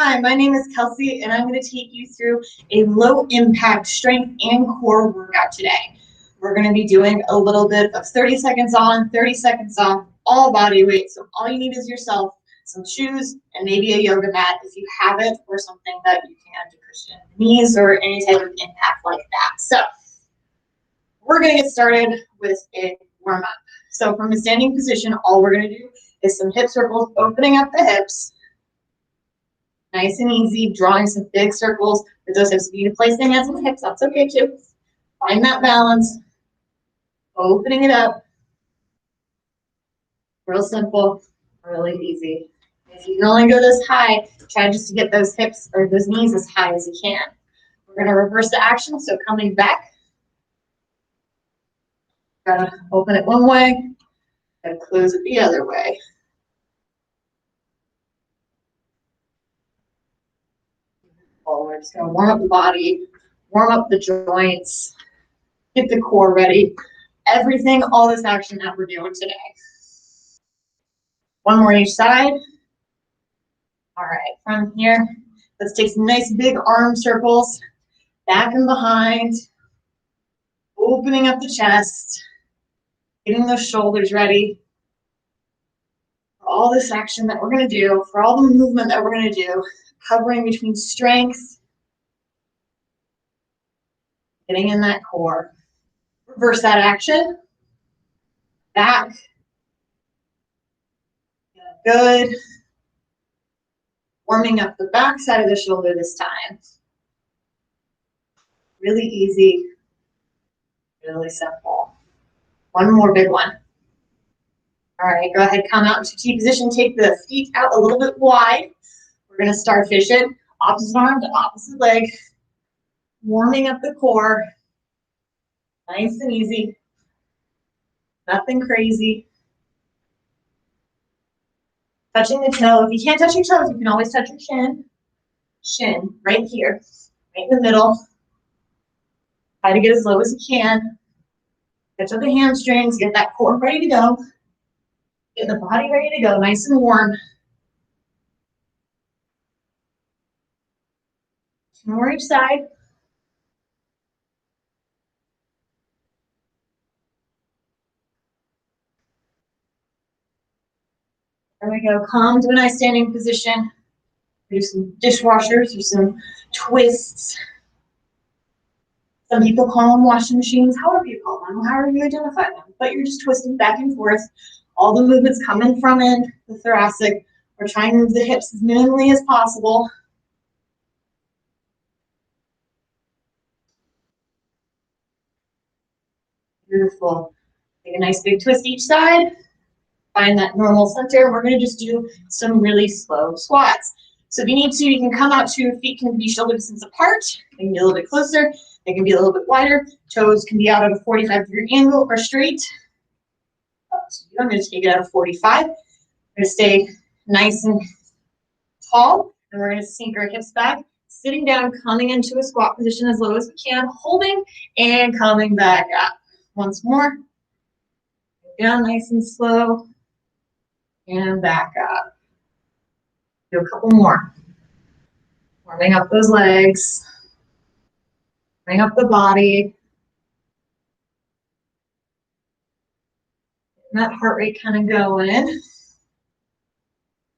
Hi, my name is Kelsey, and I'm going to take you through a low-impact strength and core workout today. We're going to be doing a little bit of 30 seconds on, 30 seconds off, all body weight. So all you need is yourself, some shoes, and maybe a yoga mat if you have it, or something that you can to cushion the knees or any type of impact like that. So we're going to get started with a warm-up. So from a standing position, all we're going to do is some hip circles, opening up the hips. Nice and easy, drawing some big circles with those hips. If you need to place the hands on the hips, that's okay too. Find that balance, opening it up. Real simple, really easy. If you can only go this high, try just to get those hips or those knees as high as you can. We're going to reverse the action, so coming back. Gotta open it one way, gotta close it the other way. We're just going to warm up the body, warm up the joints, get the core ready. Everything, all this action that we're doing today. One more each side. All right, from here, let's take some nice big arm circles, back and behind, opening up the chest, getting those shoulders ready. For all this action that we're going to do, for all the movement that we're going to do, covering between strength, getting in that core. Reverse that action. Back. Good. Warming up the back side of the shoulder this time. Really easy, really simple. One more big one. All right, go ahead, come out into T position. Take the feet out a little bit wide. We're going to starfish it. Opposite arm to opposite leg. Warming up the core. Nice and easy. Nothing crazy. Touching the toe. If you can't touch your toes, you can always touch your shin. Shin, right here, right in the middle. Try to get as low as you can. Catch up the hamstrings, get that core ready to go. Get the body ready to go, nice and warm. Two more each side. There we go. Come to a nice standing position. Do some dishwashers or some twists. Some people call them washing machines, however you call them, however you identify them. But you're just twisting back and forth. All the movements coming from in the thoracic. We're trying to move the hips as minimally as possible. Beautiful. Take a nice big twist each side. Find that normal center. We're going to just do some really slow squats. So if you need to, you can come out to your feet can be shoulder distance apart. They can be a little bit closer. They can be a little bit wider. Toes can be out at a 45-degree angle or straight. So I'm going to take it out of 45. We're going to stay nice and tall, and we're going to sink our hips back. Sitting down, coming into a squat position as low as we can, holding and coming back up. Once more. Down nice and slow. And back up. Do a couple more. Warming up those legs. Warming up the body. Getting that heart rate kind of going.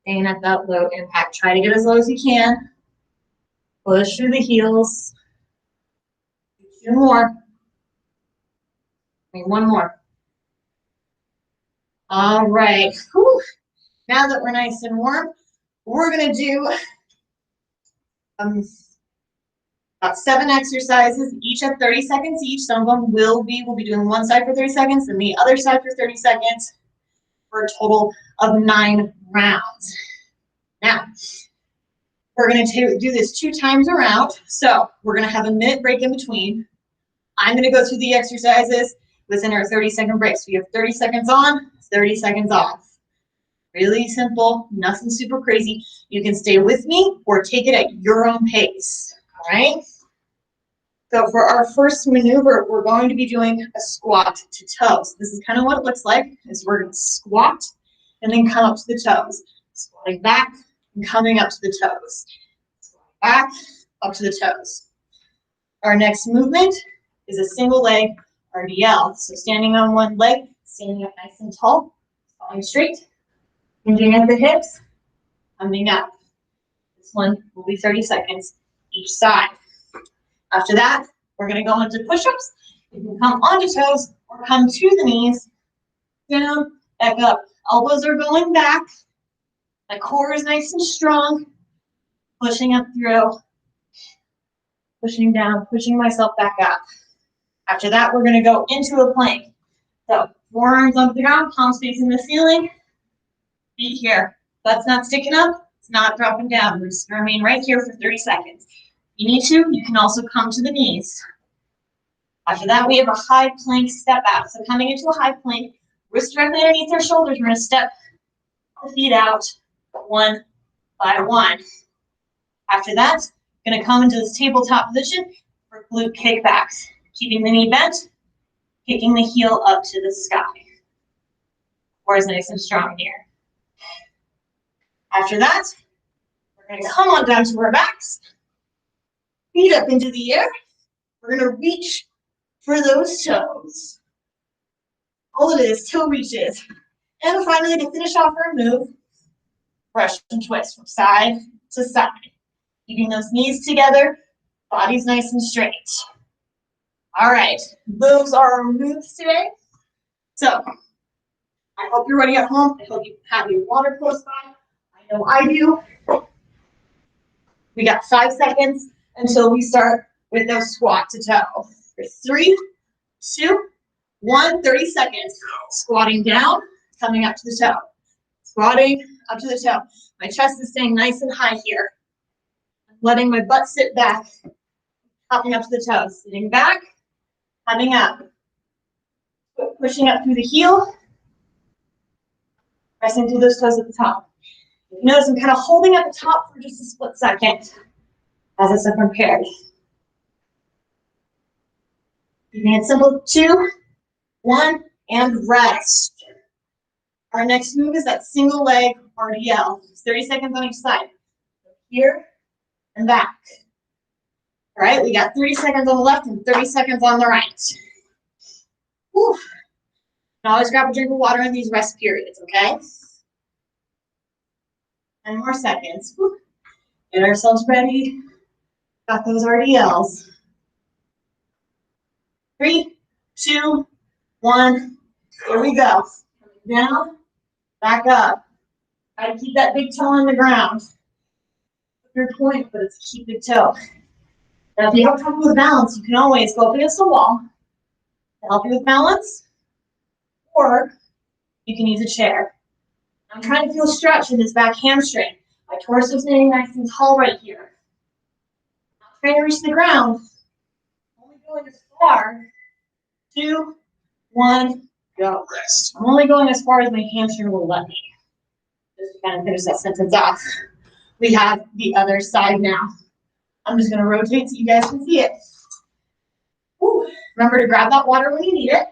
Staying at that low impact. Try to get as low as you can. Push through the heels. Two more. One more. All right. Whew. Now that we're nice and warm, we're going to do about 7 exercises, each at 30 seconds each. Some of them we'll be doing one side for 30 seconds and the other side for 30 seconds for a total of 9 rounds. Now, we're going to do this 2 times around. So we're going to have a minute break in between. I'm going to go through the exercises within our 30-second break. So we have 30 seconds on, 30 seconds off. Really simple, nothing super crazy. You can stay with me or take it at your own pace, all right? So for our first maneuver, we're going to be doing a squat to toes. This is kind of what it looks like, is we're going to squat and then come up to the toes. Squatting back and coming up to the toes. back, up to the toes. Our next movement is a single leg RDL. So standing on one leg, standing up nice and tall, falling straight, hinging at the hips, coming up. This one will be 30 seconds each side. After that, we're going to go into push-ups. You can come onto toes or come to the knees, down, back up. Elbows are going back. My core is nice and strong. Pushing up through, pushing down, pushing myself back up. After that, we're going to go into a plank. So forearms on the ground, palms facing the ceiling, feet here. Butt's not sticking up, it's not dropping down. We're just going to remain right here for 30 seconds. If you need to, you can also come to the knees. After that, we have a high plank step out. So coming into a high plank, wrists directly underneath our shoulders. We're going to step the feet out one by one. After that, we're going to come into this tabletop position for glute kickbacks. Keeping the knee bent, kicking the heel up to the sky. Core is nice and strong here. After that, we're going to come on down to our backs, feet up into the air. We're going to reach for those toes. All it is, toe reaches. And finally, to finish off our move, brush and twist from side to side. Keeping those knees together, body's nice and straight. All right, those are our moves today. So, I hope you're ready at home. I hope you have your water close by. I know I do. We got 5 seconds until we start with those squat to toe. 3, 2, 1, 30 seconds. Squatting down, coming up to the toe. Squatting up to the toe. My chest is staying nice and high here. Letting my butt sit back, coming up to the toes. Sitting back, coming up. Pushing up through the heel. Pressing through those toes at the top. Notice I'm kind of holding at the top for just a split second as I step prepared. Keeping it simple. 2, 1, and rest. Our next move is that single leg RDL. 30 seconds on each side. Here and back. All right, we got 30 seconds on the left and 30 seconds on the right. Whew. Now always grab a drink of water in these rest periods, okay? 10 more seconds. Whew. Get ourselves ready. Got those RDLs. 3, 2, 1. Here we go. Down, back up. Try to keep that big toe on the ground. Your point, but it's keep the toe. Now, if you have trouble with balance, you can always go up against the wall to help you with balance, or you can use a chair. I'm trying to feel stretch in this back hamstring. My torso is staying nice and tall right here. I'm not trying to reach the ground. Only going as far. 2, 1, go. Rest. I'm only going as far as my hamstring will let me. Just to kind of finish that sentence off. We have the other side now. I'm just going to rotate so you guys can see it. Whew. Remember to grab that water when you need it.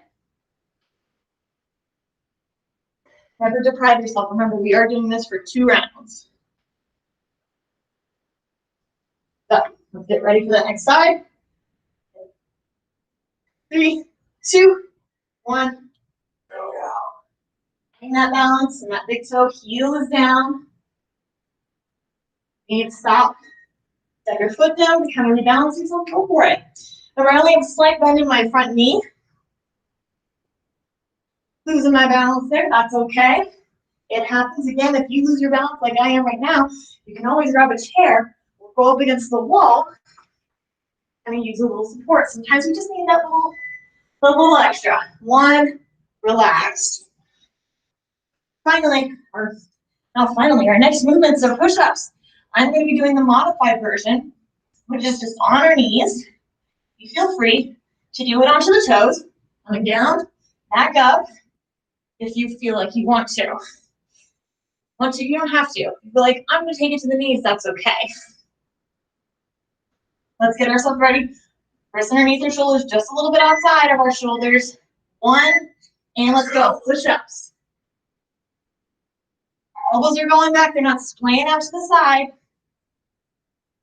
Never deprive yourself. Remember, we are doing this for 2 rounds. So, let's get ready for the next side. 3, 2, 1. Go. Getting that balance and that big toe, heel is down. You need to stop. Set your foot down to kind of rebalance yourself. Go for it. If I only have a slight bend in my front knee, losing my balance there, that's okay. It happens again. If you lose your balance like I am right now, you can always grab a chair or go up against the wall and use a little support. Sometimes we just need that little extra. 1, relaxed. Finally, our next movements are push-ups. I'm going to be doing the modified version, which is just on our knees. You feel free to do it onto the toes, coming down, back up, if you feel like you want to. You don't have to. If you feel like, I'm going to take it to the knees, that's okay. Let's get ourselves ready. Wrists underneath our shoulders, just a little bit outside of our shoulders. 1, and let's go. Push-ups. Elbows are going back. They're not splaying out to the side.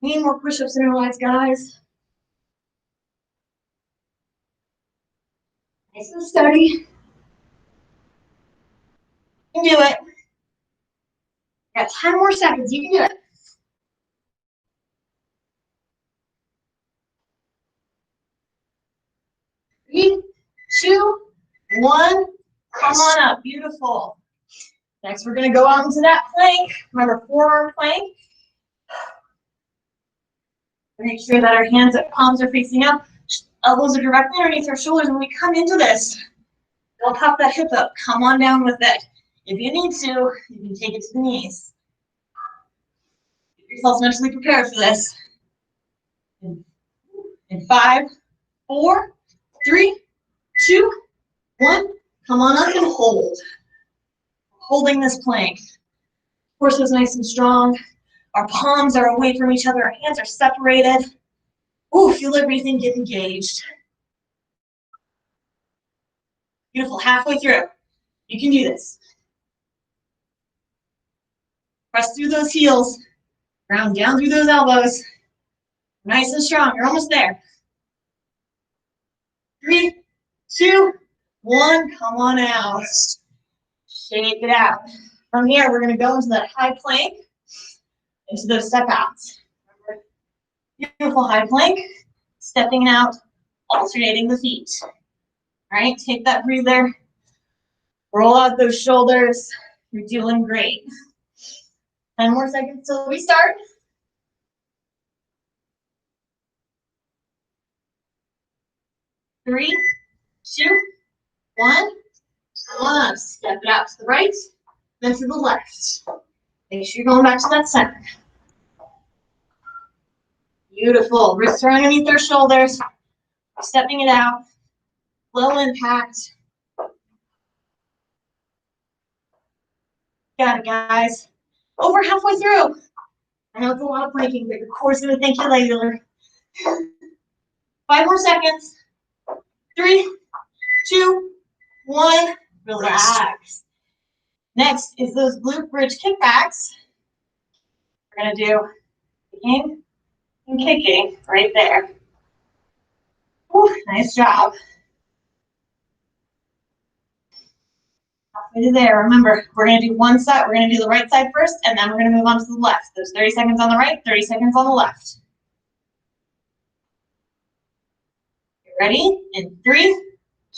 We need more push-ups in our lives, guys. Nice and steady. You can do it. Got 10 more seconds. You can do it. 3, 2, 1. Come on up. Beautiful. Next, we're going to go out into that plank. Remember, forearm plank. Make sure that our hands and palms are facing up. Elbows are directly underneath our shoulders. When we come into this, we'll pop that hip up. Come on down with it. If you need to, you can take it to the knees. Get yourselves mentally prepared for this. In 5, 4, 3, 2, 1. Come on up and hold. Holding this plank. Torso is nice and strong. Our palms are away from each other. Our hands are separated. Ooh, feel everything get engaged. Beautiful. Halfway through. You can do this. Press through those heels. Ground down through those elbows. Nice and strong. You're almost there. 3, 2, 1. Come on out. Shake it out. From here, we're going to go into that high plank, into those step outs. Beautiful high plank, stepping out, alternating the feet. All right, take that breather. Roll out those shoulders. You're doing great. 10 more seconds till we start. 3, 2, 1. Come on up. Step it out to the right, then to the left. Make sure you're going back to that center. Beautiful. Wrists are underneath their shoulders. Stepping it out. Low impact. Got it, guys. Over halfway through. I know it's a lot of planking, but your core's going to thank you later. 5 more seconds. 3, 2, 1. Relax. Next is those glute bridge kickbacks. We're going to do kicking and kicking right there. Whew, nice job. Halfway to there. Remember, we're going to do one side. We're going to do the right side first, and then we're going to move on to the left. There's 30 seconds on the right, 30 seconds on the left. Get ready? In 3,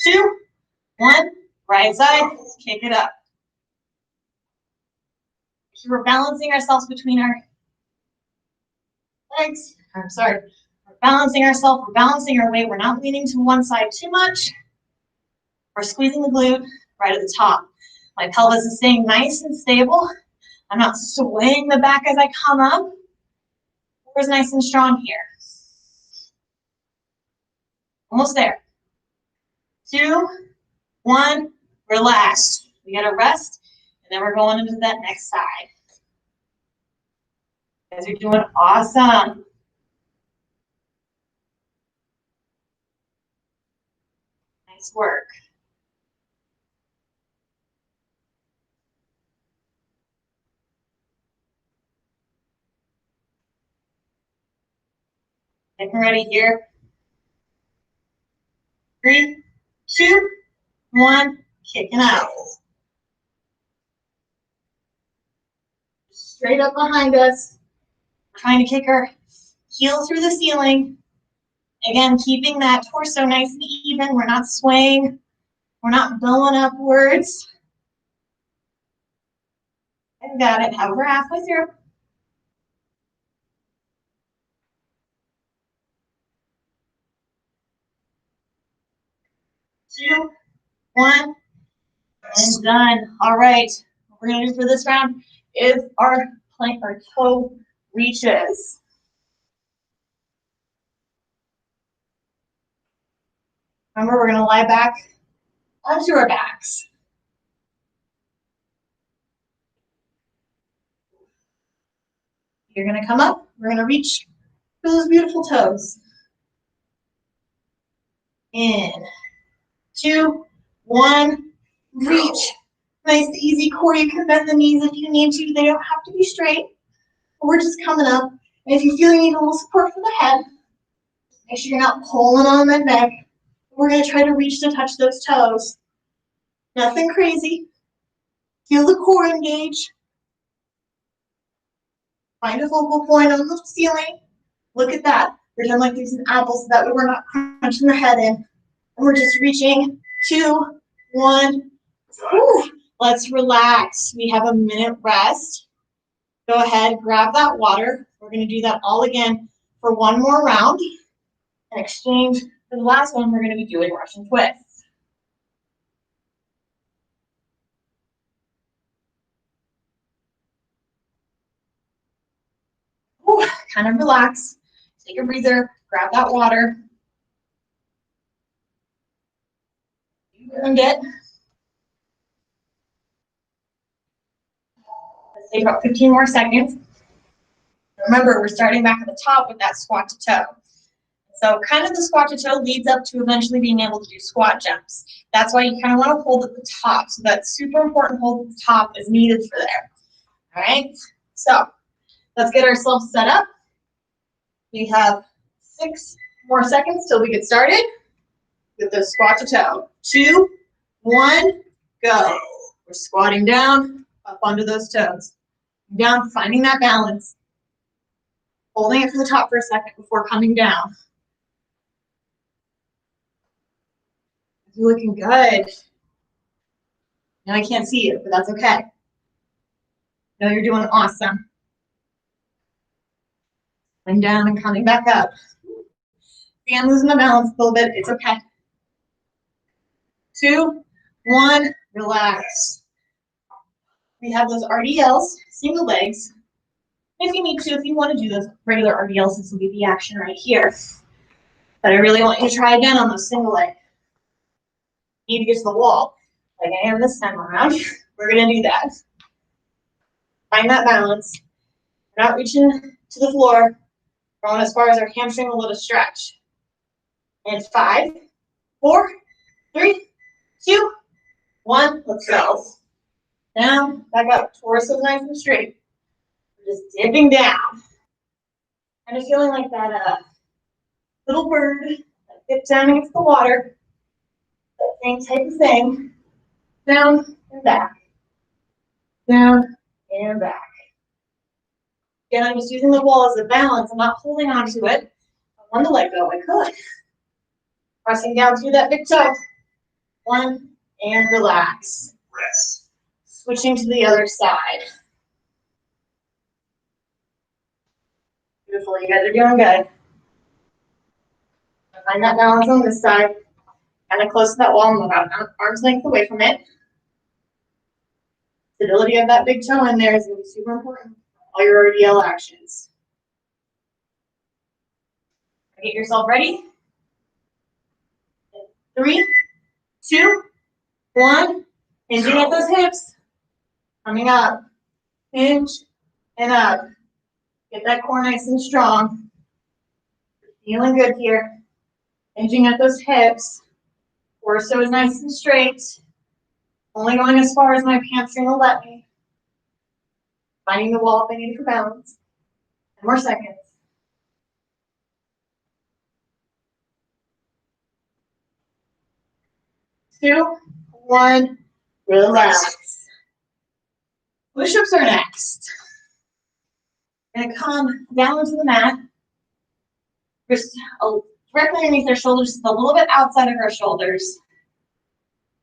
2, 1. Right side. Kick it up. We're balancing ourselves between our legs. I'm sorry. We're balancing ourselves. We're balancing our weight. We're not leaning to one side too much. We're squeezing the glute right at the top. My pelvis is staying nice and stable. I'm not swaying the back as I come up. Core's nice and strong here. Almost there. 2, 1. Relax. We got to rest, and then we're going into that next side. You guys are doing awesome. Nice work. Getting ready here. 3, 2, 1. Kicking out. Straight up behind us. We're trying to kick our heel through the ceiling. Again, keeping that torso nice and even. We're not swaying. We're not going upwards. I've got it. However, halfway through. 2, 1, and done. All right. What we're going to do for this round is our plank or toe reaches. Remember, we're going to lie back onto our backs. You're going to come up. We're going to reach for those beautiful toes. In. 2, 1, reach. Nice, easy core. You can bend the knees if you need to. They don't have to be straight. We're just coming up And if you feel you need a little support for the head, make sure you're not pulling on that neck. We're going to try to reach to touch those toes. Nothing crazy. Feel the core engage. Find a focal point on the ceiling. Look at that. Pretend like there's an apple so that way we're not crunching the head in. And we're just reaching. 2, 1. Whew. Let's relax. We have a minute rest. Go ahead, grab that water. We're going to do that all again for one more round. In exchange for the last one, we're going to be doing Russian twists. Whew. Kind of relax. Take a breather. Grab that water. You earned it. Let's take about 15 more seconds. Remember, we're starting back at the top with that squat to toe. So kind of the squat to toe leads up to eventually being able to do squat jumps. That's why you kind of want to hold at the top. So that super important hold at the top is needed for there. All right, so let's get ourselves set up. We have 6 more seconds till we get started with the squat to toe. 2, 1, go. We're squatting down, up onto those toes. Down, finding that balance. Holding it to the top for a second before coming down. You're looking good. Now I can't see you, but that's okay. No, you're doing awesome. Coming down and coming back up. See, I'm losing my balance a little bit. It's okay. 2, 1, relax. We have those RDLs, single legs. If you need to, if you want to do those regular RDLs, this will be the action right here. But I really want you to try again on those single leg. You need to get to the wall, like I am this time around. We're going to do that. Find that balance. We're not reaching to the floor. We're going as far as our hamstring will let us stretch. And 5, 4, 3, 2, 1. Let's go. Down, back up. Torso nice and straight. We're just dipping down. Kind of feeling like that little bird that dips down against the water. That same type of thing. Down and back. Down and back. Again, I'm just using the wall as a balance. I'm not holding on to it. If I want to let go, I could. Pressing down through that big toe. 1, and relax. Rest. Switching to the other side. Beautiful, you guys are doing good. Find that balance on this side. Kind of close to that wall. I'm about arm's length away from it. Stability of that big toe in there is going to be super important. All your RDL actions. Get yourself ready. 3, 2, 1. Hinging at those hips. Coming up. Hinge and up. Get that core nice and strong. Feeling good here. Hinging at those hips. Torso is nice and straight. Only going as far as my hamstring will let me. Finding the wall if I need for balance. 10 more seconds. 2, 1, relax. Push-ups are next. We're going to come down to the mat. Just directly underneath our shoulders, just a little bit outside of our shoulders.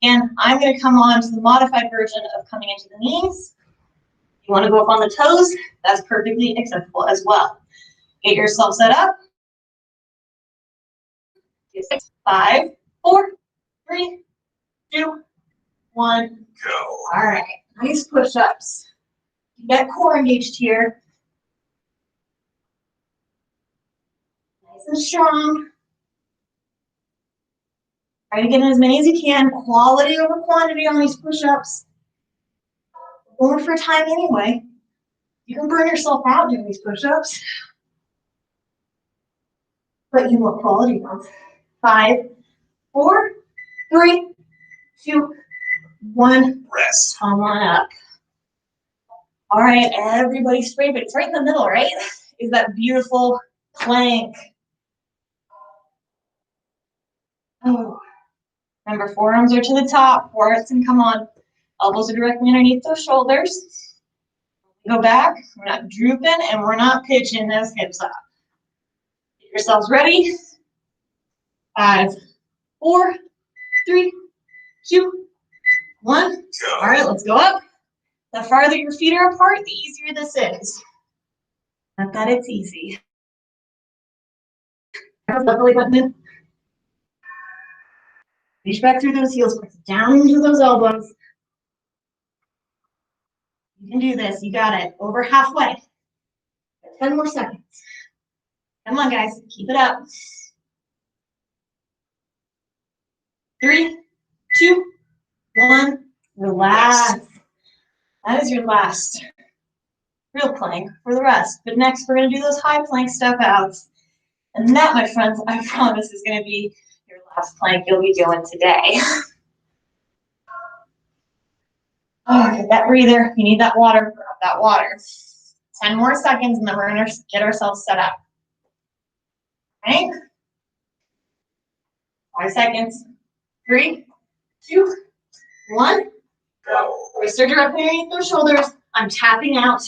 And I'm going to come on to the modified version of coming into the knees. If you want to go up on the toes, that's perfectly acceptable as well. Get yourself set up. 6, 5, 4, 3, 2, 1, go. All right, nice push-ups. Get core engaged here. Nice and strong. Try to get in as many as you can. Quality over quantity on these push-ups. Going for time anyway. You can burn yourself out doing these push-ups. But you want quality ones. 5, 4, 3, 2, 1. Rest. Come on up. All right, everybody straight, but it's right in the middle, right? is that beautiful plank. Oh. Remember, forearms are to the top, quads can come on. Elbows are directly underneath those shoulders. Go back, we're not drooping and we're not pitching those hips up. Get yourselves ready. 5, 4, 3, 2, 1. All right, let's go up. The farther your feet are apart, the easier this is. Not that it's easy. Reach back through those heels, press down into those elbows. You can do this, you got it. Over halfway. 10 more seconds. Come on, guys, keep it up. 3, 2, 1. Relax. That is your last real plank for the rest. But next, we're going to do those high plank step outs. And that, my friends, I promise is going to be your last plank you'll be doing today. Oh, get that breather. You need that water. Grab that water. 10 more seconds, and then we're going to get ourselves set up. Okay? 5 seconds. 3, 2, 1. Go. Wrists are directly underneath those shoulders. I'm tapping out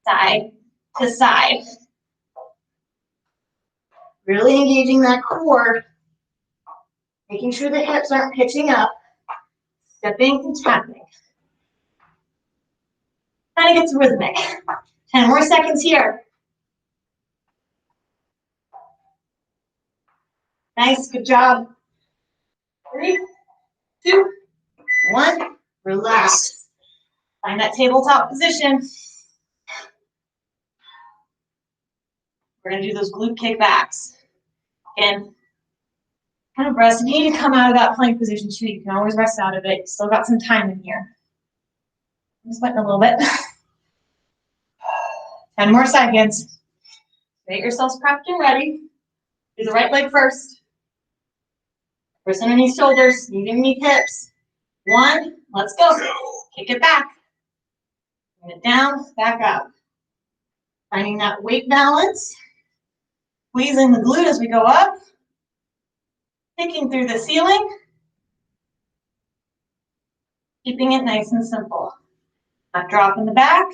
side to side. Really engaging that core. Making sure the hips aren't pitching up. Stepping and tapping. Kind of gets rhythmic. 10 more seconds here. Nice, good job. 3, 2, 1. Relax. Find that tabletop position. We're going to do those glute kickbacks. And kind of rest. If you need to come out of that plank position too, you can always rest out of it. You still got some time in here. I'm sweating a little bit. 10 more seconds. Get yourselves prepped and ready. Do the right leg first. Press underneath shoulders, knee underneath hips. 1, let's go. Kick it back. Bring it down, back up. Finding that weight balance. Squeezing the glute as we go up. Kicking through the ceiling. Keeping it nice and simple. Not dropping the back.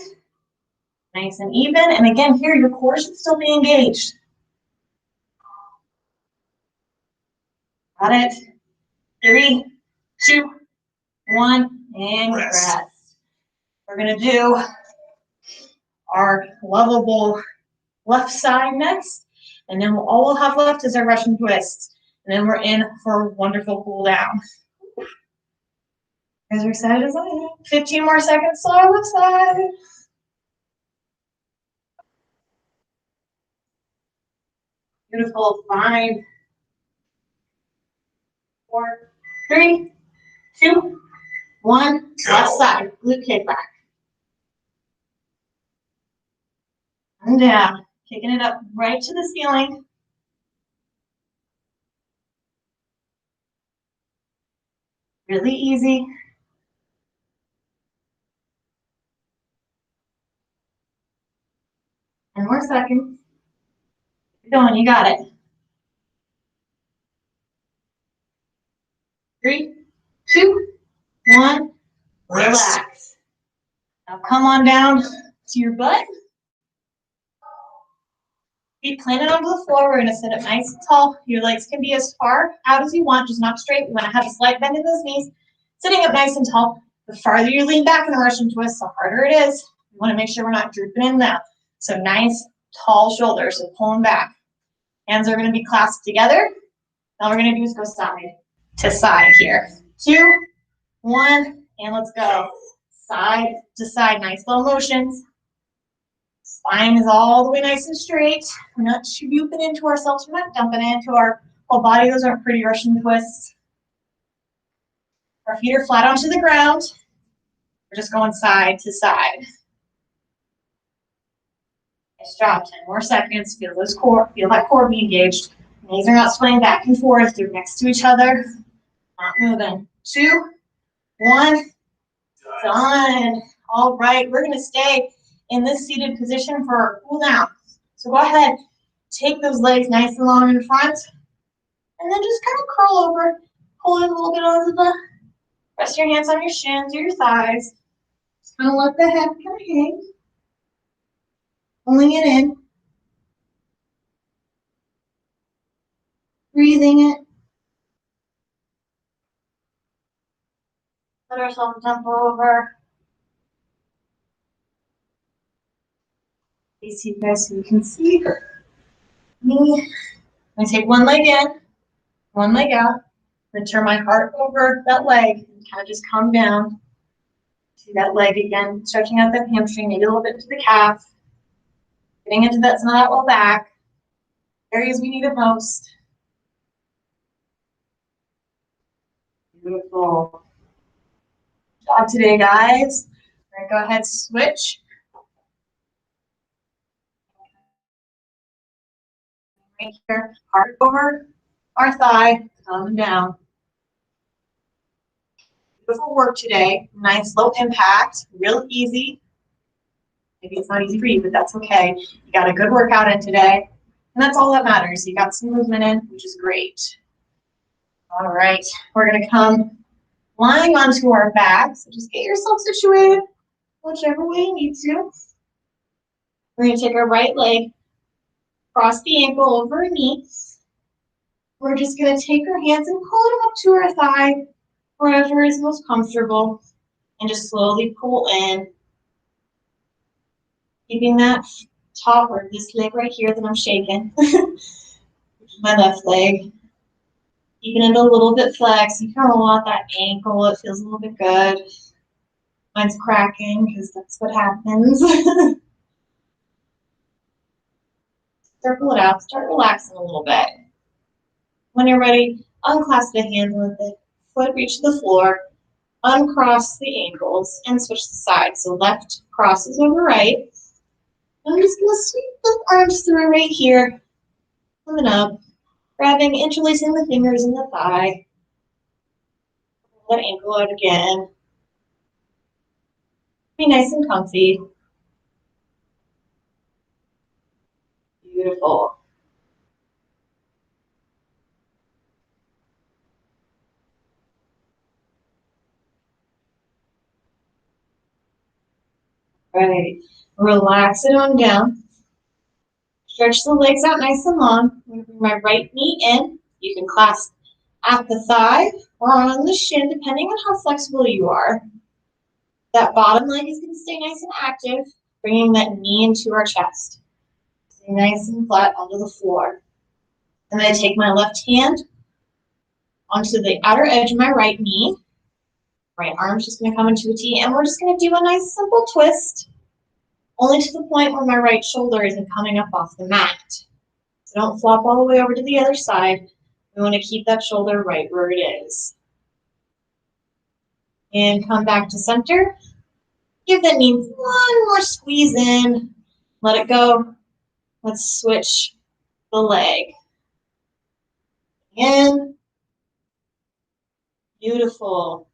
Nice and even. And again, here, your core should still be engaged. Got it. 3, 2, 1, and rest. We're going to do our lovable left side next. And then all we'll have left is our Russian twist. And then we're in for a wonderful cool down. You guys are excited as I am. 15 more seconds to our left side. Beautiful. 5, 4, 3, 2, 1. Left side. Glute kick back. And down. Kicking it up right to the ceiling. Really easy. 10 more seconds. Keep going, you got it. 3, 2, 1. Relax. Now come on down to your butt. Feet planted onto the floor. We're going to sit up nice and tall. Your legs can be as far out as you want, just not straight. We want to have a slight bend in those knees. Sitting up nice and tall. The farther you lean back in a Russian twist, the harder it is. We want to make sure we're not drooping in now. So nice, tall shoulders and pulling back. Hands are going to be clasped together. All we're going to do is go side to side here. 2, 1, and let's go. Side to side, nice slow motions. Spine is all the way nice and straight. We're not swooping into ourselves. We're not dumping into our whole body. Those aren't pretty Russian twists. Our feet are flat onto the ground. We're just going side to side. Nice job. 10 more seconds. Feel those core. Feel that core be engaged. Knees are not swaying back and forth. They're next to each other. Not moving. 2, 1. Done. All right. We're going to stay in this seated position for our cool down. So go ahead, take those legs nice and long in front, and then just kind of curl over, pull in a little bit over the, rest your hands on your shins or your thighs. Just kind of let the head kind of hang, pulling it in, breathing it. Let ourselves jump over. Face you guys so you can see me. I take one leg in, one leg out. Then turn my heart over that leg and kind of just come down to that leg again, stretching out that hamstring, maybe a little bit to the calf, getting into that not low back, areas we need it most. Beautiful job today, guys. All right, go ahead, switch. Right here, heart over our thigh, come down. Beautiful work today. Nice low impact, real easy. Maybe it's not easy for you, but that's okay. You got a good workout in today, and that's all that matters. You got some movement in, which is great. All right, we're gonna come lying onto our back. So just get yourself situated, whichever way you need to. We're gonna take our right leg, cross the ankle over our knee. We're just gonna take our hands and pull them up to our thigh, wherever is most comfortable, and just slowly pull in. Keeping that top or this leg right here that I'm shaking, my left leg. Keeping it a little bit flexed. You kind of want that ankle. It feels a little bit good. Mine's cracking because that's what happens. Circle it out. Start relaxing a little bit. When you're ready, unclasp the hands and let the foot reach the floor. Uncross the ankles and switch the sides. So left crosses over right. I'm just going to sweep the arms through right here. Coming up. Grabbing, interlacing the fingers in the thigh. Pull that ankle out again. Be nice and comfy. Beautiful. Right. Relax it on down. Stretch the legs out nice and long. I'm going to bring my right knee in. You can clasp at the thigh or on the shin, depending on how flexible you are. That bottom leg is going to stay nice and active, bringing that knee into our chest. Stay nice and flat onto the floor. And then I take my left hand onto the outer edge of my right knee. Right arm's just going to come into a T, and we're just going to do a nice simple twist, only to the point where my right shoulder isn't coming up off the mat. So don't flop all the way over to the other side. We want to keep that shoulder right where it is. And come back to center. Give that knee one more squeeze in. Let it go. Let's switch the leg. In. Beautiful.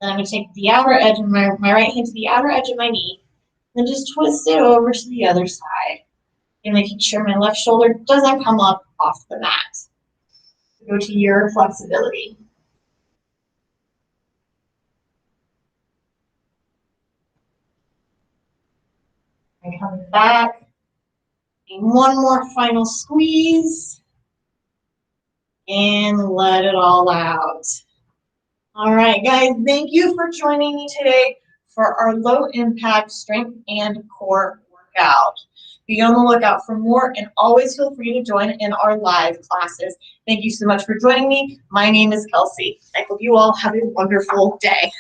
Then I'm going to take the outer edge of my right hand to the outer edge of my knee. Then just twist it over to the other side. And making sure my left shoulder doesn't come up off the mat. Go to your flexibility. And come back. And one more final squeeze. And let it all out. All right, guys, thank you for joining me today for our low impact strength and core workout. Be on the lookout for more, and always feel free to join in our live classes. Thank you so much for joining me. My name is Kelsey. I hope you all have a wonderful day.